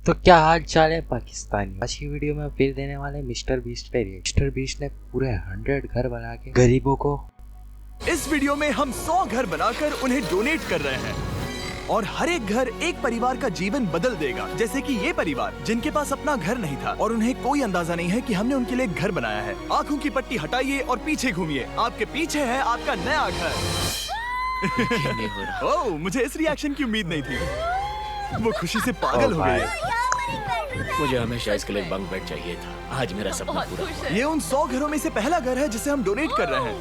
तो क्या हाल चाल है पाकिस्तानी। आज की वीडियो में फिर देने वाले मिस्टर बीस्ट पे रिएक्ट। मिस्टर बीस्ट ने पूरे 100 घर बना के गरीबों को। इस वीडियो में हम 100 घर बनाकर उन्हें डोनेट कर रहे हैं और हर एक घर एक परिवार का जीवन बदल देगा। जैसे कि ये परिवार जिनके पास अपना घर नहीं था और उन्हें कोई अंदाजा नहीं है कि हमने उनके लिए घर बनाया है। आंखों की पट्टी हटाइए और पीछे घूमिए। आपके पीछे है आपका नया घर। ओह, मुझे इस रिएक्शन की उम्मीद नहीं थी। वो खुशी से पागल हो गए। मुझे हमेशा इसके लिए बंक बेड चाहिए था। आज मेरा सपना पूरा हुआ। ये उन 100 घरों में से पहला घर है जिसे हम डोनेट कर रहे हैं।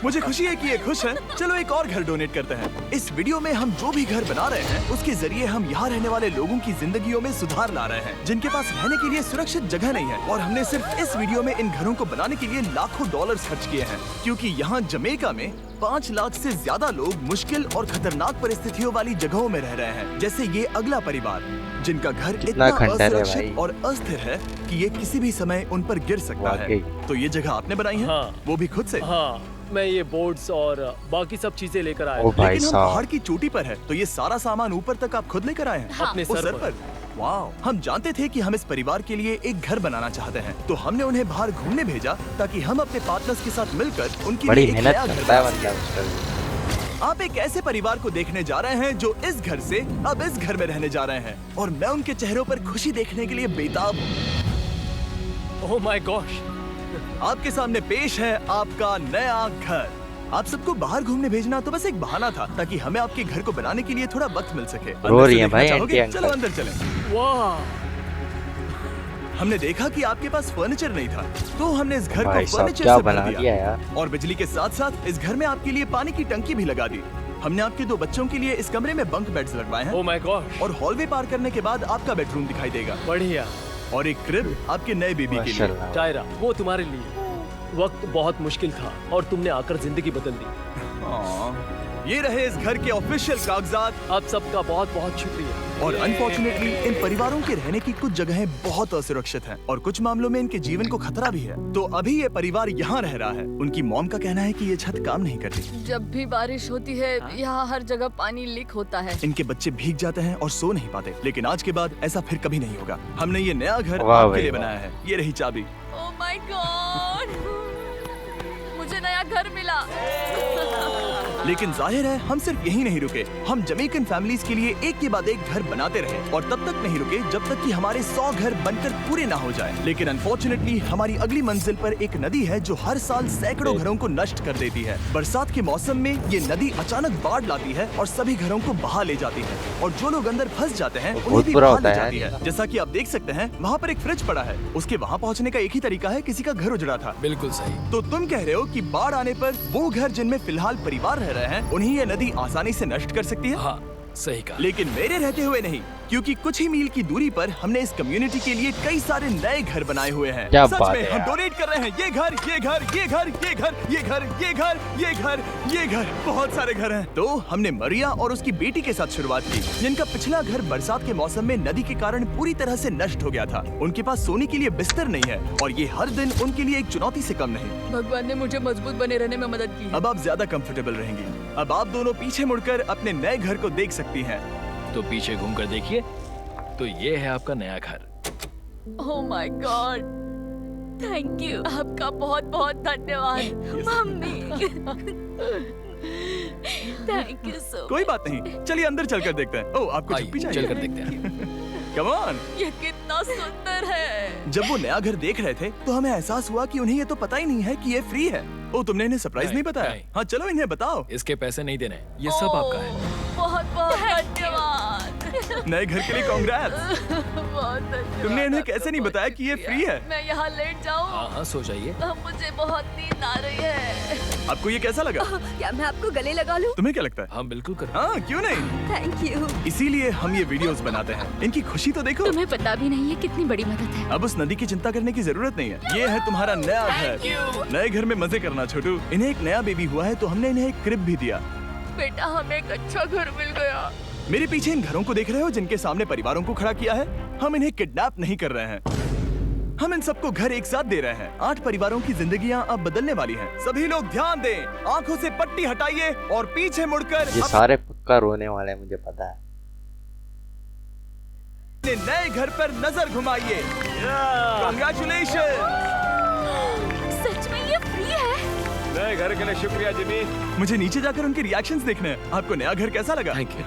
मुझे खुशी है कि ये खुश हैं। चलो एक और घर डोनेट करते हैं। इस वीडियो में हम जो भी घर बना रहे हैं उसके जरिए हम यहाँ रहने वाले लोगों की जिंदगियों में सुधार ला रहे हैं, जिनके पास रहने के लिए सुरक्षित जगह नहीं है। और हमने सिर्फ इस वीडियो में इन घरों को बनाने के लिए लाखों डॉलर खर्च किए हैं, क्योंकि यहाँ जमैका में 5 लाख से ज्यादा लोग मुश्किल और खतरनाक परिस्थितियों वाली जगहों में रह रहे हैं। जैसे ये अगला परिवार जिनका घर इतना असुरक्षित और अस्थिर है कि ये किसी भी समय उन पर गिर सकता है। तो ये जगह आपने बनाई है? हाँ। वो भी खुद से? हाँ, मैं ये बोर्ड्स और बाकी सब चीजें लेकर आया। लेकिन हम पहाड़ की चोटी पर है, तो ये सारा सामान ऊपर तक आप खुद लेकर आए हैं? हाँ। अपने सर पर। वाह! हम जानते थे कि हम इस परिवार के लिए एक घर बनाना चाहते हैं, तो हमने उन्हें बाहर घूमने भेजा ताकि हम अपने पार्टनर्स के साथ मिलकर उनके लिए एक नया घर बना सकें। आप एक ऐसे परिवार को देखने जा रहे हैं जो इस घर से अब इस घर में रहने जा रहे हैं, और मैं उनके चेहरों पर खुशी देखने के लिए बेताब हूँ। Oh my gosh! आपके सामने पेश है आपका नया घर। आप सबको बाहर घूमने भेजना तो बस एक बहाना था ताकि हमें आपके घर को बनाने के लिए थोड़ा वक्त मिल सके। रो रही है भाई आंटी अंकल। चलो अंदर चलें। वाह! हमने देखा कि आपके पास फर्नीचर नहीं था, तो हमने इस घर को फर्नीचर क्या से बना भर दिया यार। और बिजली के साथ साथ इस घर में आपके लिए पानी की टंकी भी लगा दी। हमने आपके 2 बच्चों के लिए इस कमरे में बंक बेड्स लगवाए हैं। Oh my God! और हॉलवे पार करने के बाद आपका बेडरूम दिखाई देगा। बढ़िया। और एक क्रिब आपके नए बेबी के लिए। टायरा, वो तुम्हारे लिए। वक्त बहुत मुश्किल था और तुमने आकर जिंदगी बदल दी। ये रहे इस घर के ऑफिशियल कागजात। आप सबका बहुत बहुत शुक्रिया। और अनफॉर्चुनेटली इन परिवारों के रहने की कुछ जगहें बहुत असुरक्षित हैं और कुछ मामलों में इनके जीवन को खतरा भी है। तो अभी ये परिवार यहाँ रह रहा है। उनकी मॉम का कहना है कि ये छत काम नहीं करती। जब भी बारिश होती है यहाँ हर जगह पानी लीक होता है। इनके बच्चे भीग जाते हैं और सो नहीं पाते, लेकिन आज के बाद ऐसा फिर कभी नहीं होगा। हमने ये नया घर आपके लिए बनाया है। ये रही चाबी। Oh my God! मुझे नया घर मिला। लेकिन जाहिर है हम सिर्फ यही नहीं रुके। हम जमैकन फैमिलीज के लिए एक के बाद एक घर बनाते रहे और तब तक नहीं रुके जब तक कि हमारे 100 घर बनकर पूरे ना हो जाए। लेकिन अनफॉर्चुनेटली हमारी अगली मंजिल पर एक नदी है जो हर साल सैकड़ों घरों को नष्ट कर देती है। बरसात के मौसम में ये नदी अचानक बाढ़ लाती है और सभी घरों को बहा ले जाती है, और जो लोग अंदर फंस जाते हैं उन्हें भी बहा ले जाती है। जैसा कि आप देख सकते हैं वहाँ पर एक फ्रिज पड़ा है। उसके वहाँ पहुँचने का एक ही तरीका है, किसी का घर उजड़ा था। बिल्कुल सही। तो तुम कह रहे हो कि बाढ़ आने पर वो घर जिनमें फिलहाल परिवार रह रहे हैं उन्हें ये नदी आसानी से नष्ट कर सकती है? हाँ, सही कहा। लेकिन मेरे रहते हुए नहीं, क्योंकि कुछ ही मील की दूरी पर हमने इस कम्युनिटी के लिए कई सारे नए घर बनाए हुए हैं। क्या सच बात में है हम यार। डोनेट कर रहे हैं। ये घर, ये घर, ये घर, ये घर, ये घर, ये घर, ये घर, ये घर, बहुत सारे घर हैं। तो हमने मरिया और उसकी बेटी के साथ शुरुआत की, जिनका पिछला घर बरसात के मौसम में नदी के कारण पूरी तरह से नष्ट हो गया था। उनके पास सोने के लिए बिस्तर नहीं है और ये हर दिन उनके लिए एक चुनौती से कम नहीं। भगवान ने मुझे मजबूत बने रहने में मदद की है। अब आप ज्यादा कंफर्टेबल रहेंगी। अब आप दोनों पीछे मुड़कर अपने नए घर को देख सकती हैं। तो पीछे घूमकर देखिए, तो ये है आपका नया घर। Oh my God! Thank you. आपका बहुत बहुत धन्यवाद मम्मी। Thank you so. कोई बात नहीं, चलिए अंदर चलकर देखते हैं। ओह, आपको चुप्पी चाहिए? चलकर देखते हैं। Come on. ये कितना सुंदर है। जब वो नया घर देख रहे थे तो हमें एहसास हुआ कि उन्हें ये तो पता ही नहीं है कि ये फ्री है। ओ, तुमने इन्हें सरप्राइज नहीं बताया? नहीं। हाँ, चलो इन्हें बताओ। इसके पैसे नहीं देने, ये सब आपका है। बहुत बहुत धन्यवाद। नए घर के लिए कांग्रेट्स। बहुत धन्यवाद। तुमने इन्हें कैसे नहीं बताया कि ये फ्री है? मैं यहाँ लेट जाऊँ? हाँ हाँ, सो जाइए। मुझे बहुत नींद आ रही है। आपको ये कैसा लगा? क्या मैं आपको गले लगा लूं? तुम्हें क्या लगता है? हाँ बिल्कुल कर। हाँ, क्यों नहीं? Thank you. इसीलिए हम ये वीडियोस बनाते हैं। इनकी खुशी तो देखो। तुम्हें पता भी नहीं है कितनी बड़ी मदद है। अब उस नदी की चिंता करने की जरूरत नहीं है। ये है तुम्हारा नया घर। नए घर में मजे करना छोटू। इन्हें एक नया बेबी हुआ है तो हमने इन्हें एक क्रिब भी दिया। बेटा, हमें एक अच्छा घर मिल गया। मेरे पीछे इन घरों को देख रहे हो जिनके सामने परिवारों को खड़ा किया है? हम इन्हें किडनैप नहीं कर रहे हैं। हम इन सबको घर एक साथ दे रहे हैं। 8 परिवारों की जिंदगियां अब बदलने वाली हैं। सभी लोग ध्यान दें, आंखों से पट्टी हटाइए और पीछे मुड़कर ये सारे पक्का रोने वाले हैं, मुझे पता है। अपने नए घर पर नजर घुमाइए। Congratulations! सच में ये फ्री है? नए घर के लिए शुक्रिया जिमी। मुझे नीचे जाकर उनके रिएक्शंस देखने हैं। आपको नया घर कैसा लगा? Thank you.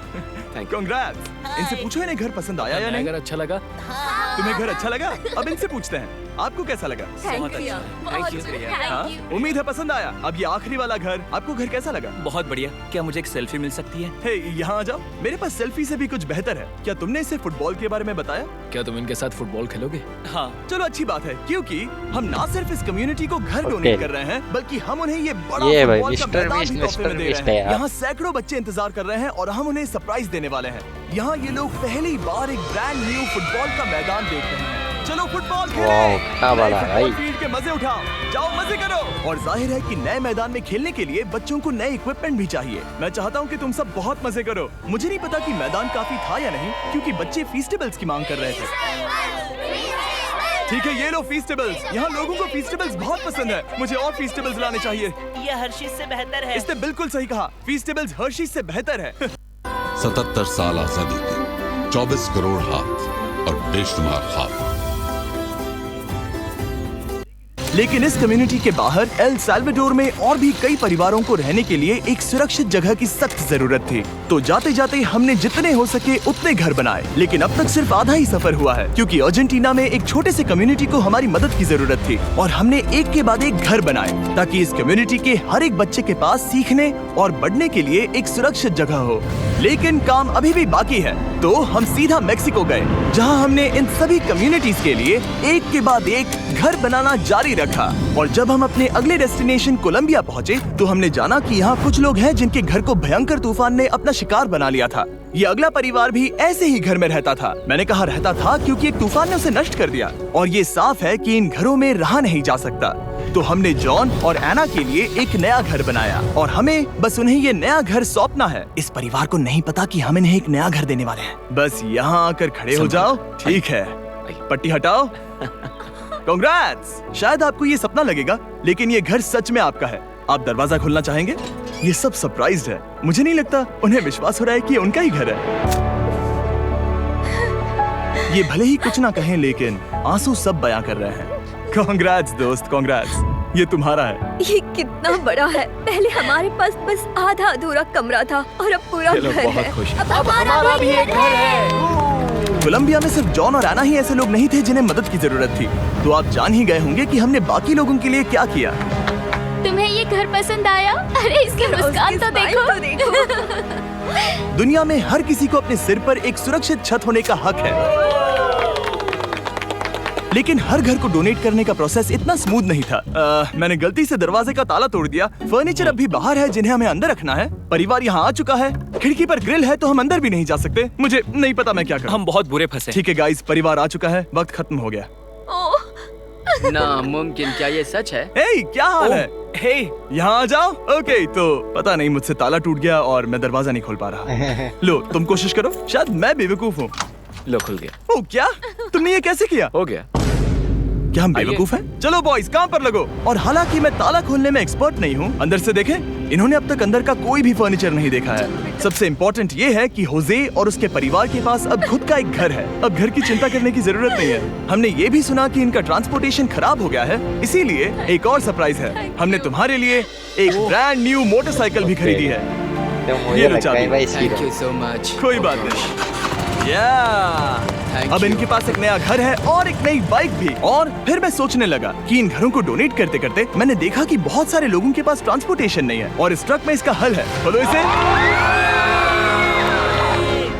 Congrats! इनसे पूछो इन्हें घर पसंद आया या नहीं? अगर अच्छा लगा। तुम्हें घर अच्छा लगा? अब इनसे पूछते हैं, आपको कैसा लगा? Thank you. Thank you. हाँ? उम्मीद है पसंद आया। अब ये आखिरी वाला घर, आपको घर कैसा लगा? बहुत बढ़िया। क्या मुझे एक सेल्फी मिल सकती है? हे, यहाँ आ जाओ। मेरे पास सेल्फी से भी कुछ बेहतर है। क्या तुमने इसे फुटबॉल के बारे में बताया? क्या तुम इनके साथ फुटबॉल खेलोगे? हाँ। चलो अच्छी बात है, क्योंकि हम ना सिर्फ इस कम्युनिटी को घर डोनेट कर रहे हैं, बल्कि हम उन्हें ये बड़ा ये भाई, फुटबॉल का मिस्टर मैदान बीस्ट, भी तोहफे में मिस्टर दे बीस्ट रहे है हैं। यार। यहाँ सैकड़ों बच्चे इंतजार कर रहे हैं और हम उन्हें सरप्राइज देने वाले हैं। यहाँ ये लोग पहली बार एक ब्रांड न्यू फुटबॉल का मैदान देख रहे हैं। चलो फुटबॉल खेलें। वाह, कितना नए बड़ा है फुटबॉल भाई। फील्ड के मजे उठाओ, जाओ मजे करो। और जाहिर है कि नए मैदान में खेलने के लिए बच्चों को नए इक्विपमेंट भी चाहिए। मैं चाहता हूँ कि तुम सब बहुत मजे करो। मुझे नहीं पता कि मैदान काफी था या नहीं, क्योंकि बच्चे फीस्टेबल्स की मांग कर रहे थे। ठीक है, ये लो फीस्टेबल्स। यहाँ लोगों को फीस्टेबल्स बहुत पसंद है। मुझे और फीस्टेबल्स लाने चाहिए। ये हर्षीज से बेहतर है। इसने बिल्कुल सही कहा, फीस्टेबल्स हर्शीज से बेहतर है। 77 साल आजादी के, 24 करोड़ हाथ और बेशुमार ख्वाब। लेकिन इस कम्युनिटी के बाहर एल साल्वाडोर में और भी कई परिवारों को रहने के लिए एक सुरक्षित जगह की सख्त जरूरत थी। तो जाते जाते हमने जितने हो सके उतने घर बनाए, लेकिन अब तक सिर्फ आधा ही सफर हुआ है, क्योंकि अर्जेंटीना में एक छोटे से कम्युनिटी को हमारी मदद की जरूरत थी और हमने एक के बाद एक घर बनाए ताकि इस कम्युनिटी के हर एक बच्चे के पास सीखने और बढ़ने के लिए एक सुरक्षित जगह हो। लेकिन काम अभी भी बाकी है, तो हम सीधा मेक्सिको गए, जहां हमने इन सभी कम्युनिटीज के लिए एक के बाद एक घर बनाना जारी रखा। और जब हम अपने अगले डेस्टिनेशन कोलंबिया पहुंचे, तो हमने जाना कि यहाँ कुछ लोग हैं जिनके घर को भयंकर तूफान ने अपना शिकार बना लिया था। ये अगला परिवार भी ऐसे ही घर में रहता था। मैंने कहा रहता था क्योंकि एक तूफान ने उसे नष्ट कर दिया और ये साफ है कि इन घरों में रहा नहीं जा सकता। तो हमने जॉन और एना के लिए एक नया घर बनाया और हमें बस उन्हें ये नया घर सौंपना है। इस परिवार को नहीं पता कि हम इन्हें एक नया घर देने वाले हैं। बस यहाँ आकर खड़े हो जाओ। ठीक है, पट्टी हटाओ। कांग्रेट्स! शायद आपको ये सपना लगेगा, लेकिन ये घर सच में आपका है। आप दरवाजा खोलना चाहेंगे? ये सब सरप्राइज्ड है। मुझे नहीं लगता उन्हें विश्वास हो रहा है कि ये उनका ही घर है। ये भले ही कुछ ना कहें, लेकिन आंसू सब बयां कर रहे हैं। कांग्रेट्स दोस्त, कांग्रेट्स। ये तुम्हारा है। ये कितना बड़ा है। पहले हमारे पास बस आधा अधूरा कमरा था और अब पूरा घर है। अब हमारा भी एक घर है। कोलंबिया में सिर्फ जॉन और एना ही ऐसे लोग नहीं थे जिन्हें मदद की जरूरत थी। तो आप जान ही गए होंगे कि हमने बाकी लोगों के लिए क्या किया। तुम्हें ये घर पसंद आया? अरे इसकी मुस्कान तो देखो। दुनिया में हर किसी को अपने सिर पर एक सुरक्षित छत होने का हक है, लेकिन हर घर को डोनेट करने का प्रोसेस इतना स्मूथ नहीं था। मैंने गलती से दरवाजे का ताला तोड़ दिया। फर्नीचर अब भी बाहर है जिन्हें हमें अंदर रखना है। परिवार यहाँ आ चुका है। खिड़की पर ग्रिल है तो हम अंदर भी नहीं जा सकते। मुझे नहीं पता मैं क्या करूं। हम बहुत बुरे फंसे। ठीक है गाइस, परिवार आ चुका है। वक्त खत्म हो गया। नामुमकिन, क्या ये सच है? हे, क्या हाल है? हे, यहाँ आ जाओ। ओके, तो पता नहीं मुझसे ताला टूट गया और मैं दरवाजा नहीं खोल पा रहा। लो, तुम कोशिश करो। शायद मैं बेवकूफ हूँ। लो, खुल गया। ओ क्या? तुमने ये कैसे किया? हो गया। क्या हम बेवकूफ हैं? चलो बॉयज, काम पर लगो। और हालांकि मैं ताला खोलने में एक्सपर्ट नहीं हूँ, अंदर से देखें। इन्होंने अब तक अंदर का कोई भी फर्नीचर नहीं देखा है। सबसे इम्पोर्टेंट ये है कि होजे और उसके परिवार के पास अब खुद का एक घर है। अब घर की चिंता करने की जरूरत नहीं है। हमने ये भी सुना कि इनका ट्रांसपोर्टेशन खराब हो गया है, इसीलिए एक और सरप्राइज है। हमने तुम्हारे लिए एक ब्रांड न्यू मोटरसाइकिल भी खरीदी है। ये लो चाबी। Thank you so much. कोई बात नहीं। अब इनके पास एक नया घर है और एक नई बाइक भी। और फिर मैं सोचने लगा कि इन घरों को डोनेट करते करते मैंने देखा कि बहुत सारे लोगों के पास ट्रांसपोर्टेशन नहीं है और इस ट्रक में इसका हल है। खोलो इसे।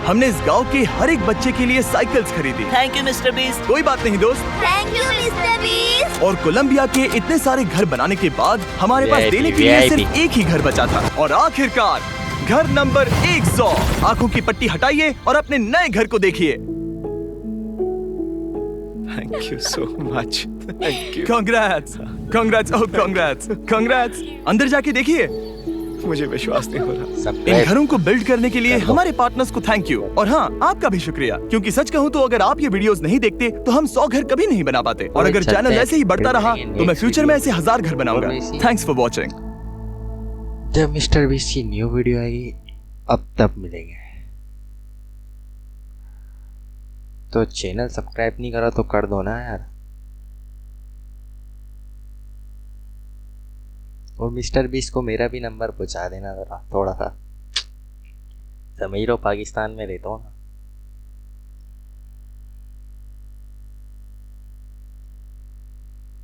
हमने इस गांव के हर एक बच्चे के लिए साइकिल्स खरीदी। Thank you mister beast. कोई बात नहीं दोस्त। Thank you mister beast. और कोलंबिया के इतने सारे घर बनाने के बाद हमारे पास देने के लिए सिर्फ एक ही घर बचा था। और आखिरकार घर नंबर 100। आंखों की पट्टी हटाइए और अपने नए घर को देखिए। Thank you so much. Thank you. Congrats, congrats, oh congrats, congrats. अंदर जाके देखिए। मुझे विश्वास नहीं हो रहा। इन घरों को बिल्ड करने के लिए हमारे पार्टनर्स को थैंक यू। और हाँ, आपका भी शुक्रिया, क्योंकि सच कहूँ तो अगर आप ये वीडियोस नहीं देखते तो हम 100 घर कभी नहीं बना पाते। और अगर चैनल ऐसे ही बढ़ता रहा तो मैं फ्यूचर में ऐसे 1000 घर बनाऊंगा। Thanks for watching. जब मिस्टर बीस्ट की न्यू वीडियो आएगी अब तब मिलेंगे। तो चैनल सब्सक्राइब नहीं करा तो कर दो ना यार। और मिस्टर बीस्ट को मेरा भी नंबर पहुंचा देना जरा, थोड़ा सा। समझ लो पाकिस्तान में रहता हूँ ना।